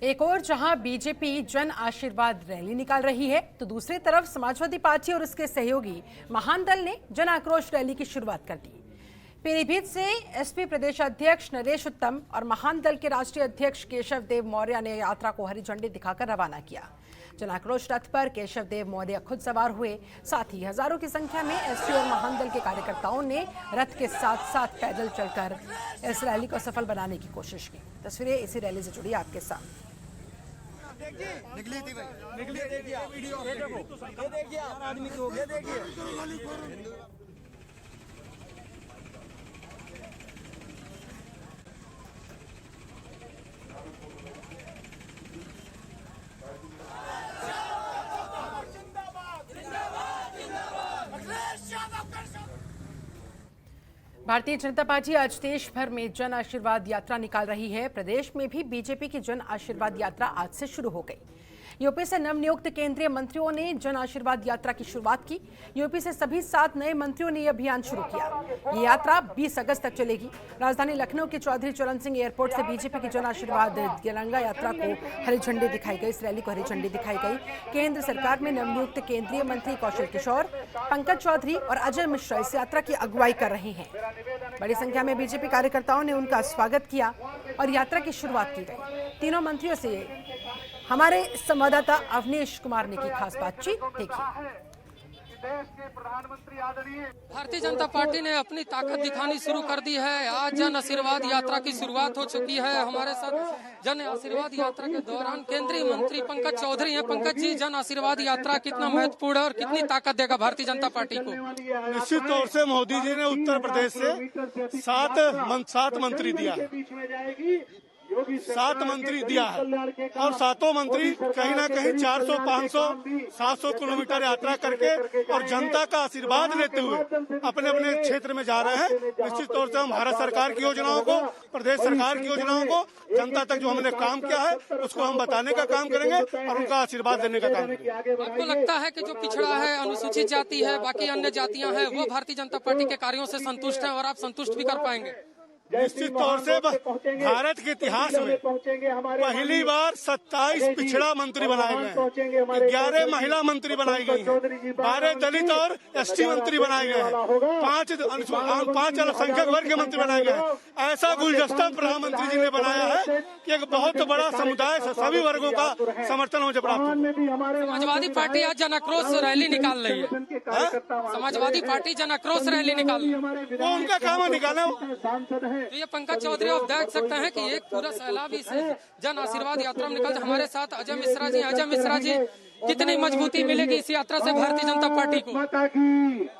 एक और जहां बीजेपी जन आशीर्वाद रैली निकाल रही है, तो दूसरी तरफ समाजवादी पार्टी और उसके सहयोगी महान दल ने जन आक्रोश रैली की शुरुआत कर दी। पीलीभीत से एसपी प्रदेश अध्यक्ष नरेश उत्तम और महान दल के राष्ट्रीय अध्यक्ष केशव देव मौर्य ने यात्रा को हरी झंडी दिखाकर रवाना किया। जन आक्रोश रथ पर केशव देव मौर्य खुद सवार हुए। साथ ही हजारों की संख्या में एसपी और महान दल के कार्यकर्ताओं ने रथ के साथ साथ पैदल चलकर इस रैली को सफल बनाने की कोशिश की। तस्वीरें इसी रैली से जुड़ी आपके सामने। निकली थी भाई, निकली देखिए वीडियो, ये देखिए आदमी को, ये देखिए। भारतीय जनता पार्टी आज देश भर में जन आशीर्वाद यात्रा निकाल रही है। प्रदेश में भी बीजेपी की जन आशीर्वाद यात्रा आज से शुरू हो गई। यूपी से नवनियुक्त केंद्रीय मंत्रियों ने जन आशीर्वाद यात्रा की शुरुआत की। यूपी से सभी 7 नए मंत्रियों ने यह अभियान शुरू किया। ये यात्रा 20 अगस्त तक चलेगी। राजधानी लखनऊ के चौधरी चरण सिंह एयरपोर्ट से बीजेपी की जन आशीर्वाद तिरंगा यात्रा को हरी झंडी दिखाई गई। इस रैली को हरी झंडी दिखाई गई। केंद्र सरकार में नवनियुक्त केंद्रीय मंत्री कौशल किशोर, पंकज चौधरी और अजय मिश्रा इस यात्रा की अगुवाई कर रहे हैं। बड़ी संख्या में बीजेपी कार्यकर्ताओं ने उनका स्वागत किया और यात्रा की शुरुआत की गई। तीनों मंत्रियों से हमारे संवाददाता अवनीश कुमार ने की खास बातचीत, देखिए। भारतीय जनता पार्टी ने अपनी ताकत दिखानी शुरू कर दी है। आज जन आशीर्वाद यात्रा की शुरुआत हो चुकी है। हमारे साथ जन आशीर्वाद यात्रा के दौरान केंद्रीय मंत्री पंकज चौधरी हैं। पंकज जी, जन आशीर्वाद यात्रा कितना महत्वपूर्ण है और कितनी ताकत देगा भारतीय जनता पार्टी को? निश्चित तौर से मोदी जी ने उत्तर प्रदेश से 7 मंत्री दिया है, 7 मंत्री दिया है और 7 मंत्री कहीं ना कहीं 400, 500, 700 किलोमीटर यात्रा करके और जनता का आशीर्वाद लेते हुए अपने अपने क्षेत्र में जा रहे हैं। निश्चित तौर से हम भारत सरकार की योजनाओं को, प्रदेश सरकार की योजनाओं को जनता तक जो हमने काम किया है उसको हम बताने का काम करेंगे और उनका आशीर्वाद देने का काम करेंगे। आपको लगता है कि जो पिछड़ा है, अनुसूचित जाति है, बाकी अन्य जातियां हैं, वो भारतीय जनता पार्टी के कार्यों से संतुष्ट है और आप संतुष्ट भी कर पाएंगे? निश्चित तौर से भारत के इतिहास में पहली बार 27 पिछड़ा मंत्री बनाए गए हैं, 11 महिला मंत्री बनाई गई हैं, 12 दलित और एसटी मंत्री बनाए गए हैं, 5 अल्पसंख्यक वर्ग के मंत्री बनाए गए हैं। ऐसा गुलदस्ता प्रधानमंत्री जी ने बनाया है कि एक बहुत बड़ा समुदाय सभी वर्गों का समर्थन मुझे प्राप्त हुआ। समाजवादी पार्टी आज जन आक्रोश रैली निकाल रही है। समाजवादी पार्टी जन आक्रोश रैली निकाल रही है, वो उनका काम है निकालना। तो ये पंकज चौधरी आप देख सकते हैं कि एक पूरा सैलाब इस जन आशीर्वाद यात्रा में निकल। हमारे साथ अजय मिश्रा जी। अजय मिश्रा जी, कितनी मजबूती मिलेगी इस यात्रा से भारतीय जनता पार्टी को?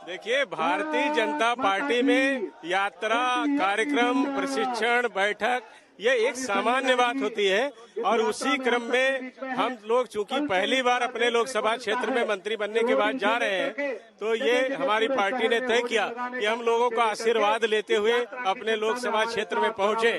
देखिए, भारतीय जनता पार्टी में यात्रा, कार्यक्रम, प्रशिक्षण, बैठक ये एक सामान्य बात होती है और उसी क्रम में हम लोग चूंकि पहली बार अपने लोकसभा क्षेत्र में मंत्री बनने के बाद जा रहे हैं, तो ये हमारी पार्टी ने तय किया कि हम लोगों का आशीर्वाद लेते हुए अपने लोकसभा क्षेत्र में पहुंचे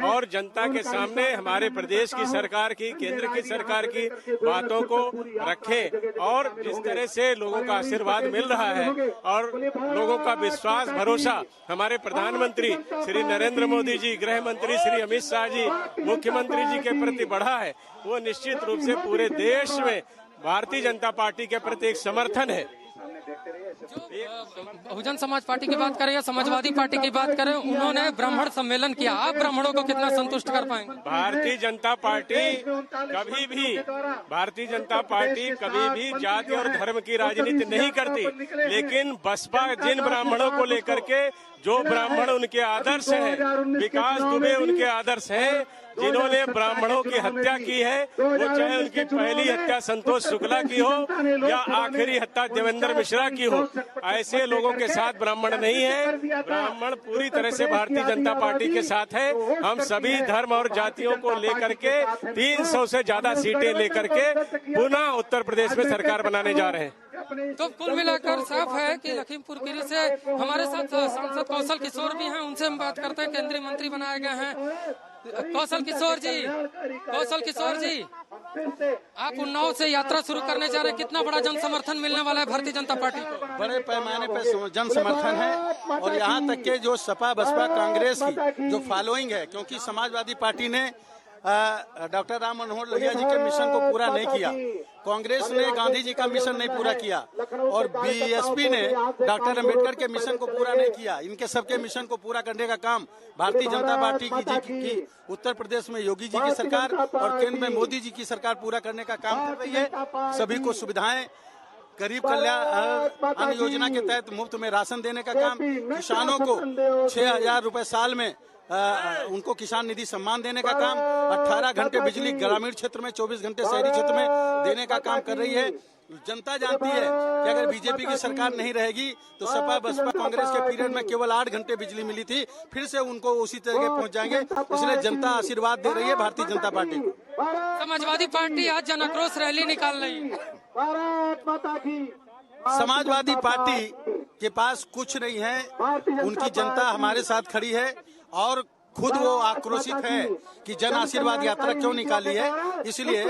और जनता के सामने हमारे प्रदेश की सरकार की, केंद्र की सरकार की बातों को रखें और जिस तरह से लोगों का आशीर्वाद मिल रहा है और लोगों का विश्वास, भरोसा हमारे प्रधानमंत्री श्री नरेंद्र मोदी जी, गृह मंत्री श्री अमित शाह जी, मुख्यमंत्री जी के प्रति बढ़ा है, वो निश्चित रूप से पूरे देश में भारतीय जनता पार्टी के प्रति एक समर्थन है। बहुजन समाज पार्टी की बात करें या समाजवादी पार्टी की बात करें, उन्होंने ब्राह्मण सम्मेलन किया। आप ब्राह्मणों को कितना संतुष्ट कर पाएंगे? भारतीय जनता पार्टी कभी भी जाति और धर्म की राजनीति नहीं करती, लेकिन बसपा जिन ब्राह्मणों को लेकर के, जो ब्राह्मण उनके आदर्श हैं, विकास दुबे उनके आदर्श हैं, जिन्होंने ब्राह्मणों की हत्या की है, वो चाहे उनकी पहली हत्या संतोष शुक्ला की हो या आखिरी हत्या देवेंद्र मिश्रा की हो, ऐसे लोगों के साथ ब्राह्मण नहीं है। ब्राह्मण पूरी तरह से भारतीय जनता पार्टी के साथ है। हम सभी धर्म और जातियों को लेकर के 300 से ज्यादा सीटें लेकर के पुनः उत्तर प्रदेश में सरकार बनाने जा रहे हैं। तो कुल मिलाकर साफ है कि लखीमपुर खीरी से हमारे साथ सांसद कौशल किशोर भी हैं, उनसे हम बात करते हैं। केंद्रीय मंत्री बनाए गए हैं कौशल किशोर जी, आप उन्नाव से यात्रा शुरू करने जा रहे हैं, कितना बड़ा जन समर्थन मिलने वाला है भारतीय जनता पार्टी को? बड़े पैमाने पर जन समर्थन है और यहाँ तक के जो सपा, बसपा, कांग्रेस की जो फॉलोइंग है, क्योंकि समाजवादी पार्टी ने डॉक्टर राम मनोहर लोहिया जी के मिशन को पूरा नहीं किया, कांग्रेस ने गांधी जी का मिशन नहीं पूरा किया और बीएसपी ने डॉक्टर अंबेडकर के मिशन को पूरा नहीं किया। इनके सबके मिशन को पूरा करने का काम भारतीय जनता पार्टी की उत्तर प्रदेश में योगी जी की सरकार और केंद्र में मोदी जी की सरकार पूरा करने का काम कर रही है। सभी को सुविधाएं, गरीब कल्याण अन्न योजना के तहत मुफ्त में राशन देने का काम, किसानों को 6,000 रुपए साल में उनको किसान निधि सम्मान देने का काम, 18 घंटे बिजली ग्रामीण क्षेत्र में, 24 घंटे शहरी क्षेत्र में देने का काम कर रही है। जनता जानती है कि अगर बीजेपी की सरकार नहीं रहेगी तो सपा बसपा कांग्रेस के पीरियड में केवल 8 घंटे बिजली मिली थी, फिर से उनको उसी तरह पहुंच जाएंगे। इसलिए जनता आशीर्वाद दे रही है भारतीय जनता पार्टी को। समाजवादी पार्टी आज जन आक्रोश रैली निकाल रही है। समाजवादी पार्टी के पास कुछ नहीं है, उनकी जनता हमारे साथ खड़ी है और खुद वो आक्रोशित है कि जन आशीर्वाद यात्रा क्यों निकाली है। इसलिए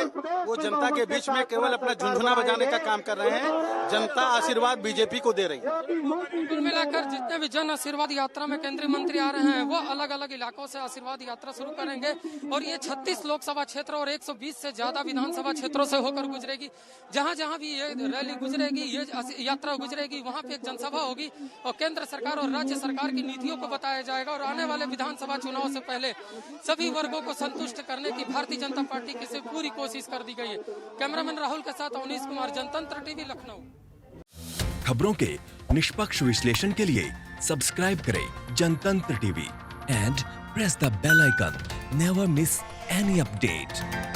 वो जनता के बीच में केवल अपना झुंझुना बजाने का काम कर रहे हैं। जनता आशीर्वाद बीजेपी को दे रही है। कुल मिलाकर जितने भी जन आशीर्वाद यात्रा में केंद्रीय मंत्री आ रहे हैं वो अलग अलग इलाकों से आशीर्वाद यात्रा शुरू करेंगे और ये 36 लोकसभा क्षेत्र और 120 से ज्यादा विधानसभा क्षेत्रों से होकर गुजरेगी। जहां जहां भी ये रैली गुजरेगी, ये यात्रा गुजरेगी, वहां पे एक जनसभा होगी और केंद्र सरकार और राज्य सरकार की नीतियों को बताया जाएगा और आने वाले विधानसभा चुनाव से पहले सभी वर्गों को संतुष्ट करने की भारतीय जनता पार्टी की से पूरी कोशिश कर दी गई है। कैमरामैन राहुल के साथ अवनीश कुमार, जनतंत्र टीवी, लखनऊ। खबरों के निष्पक्ष विश्लेषण के लिए सब्सक्राइब करें Jantantra TV and press the bell icon. Never miss any update.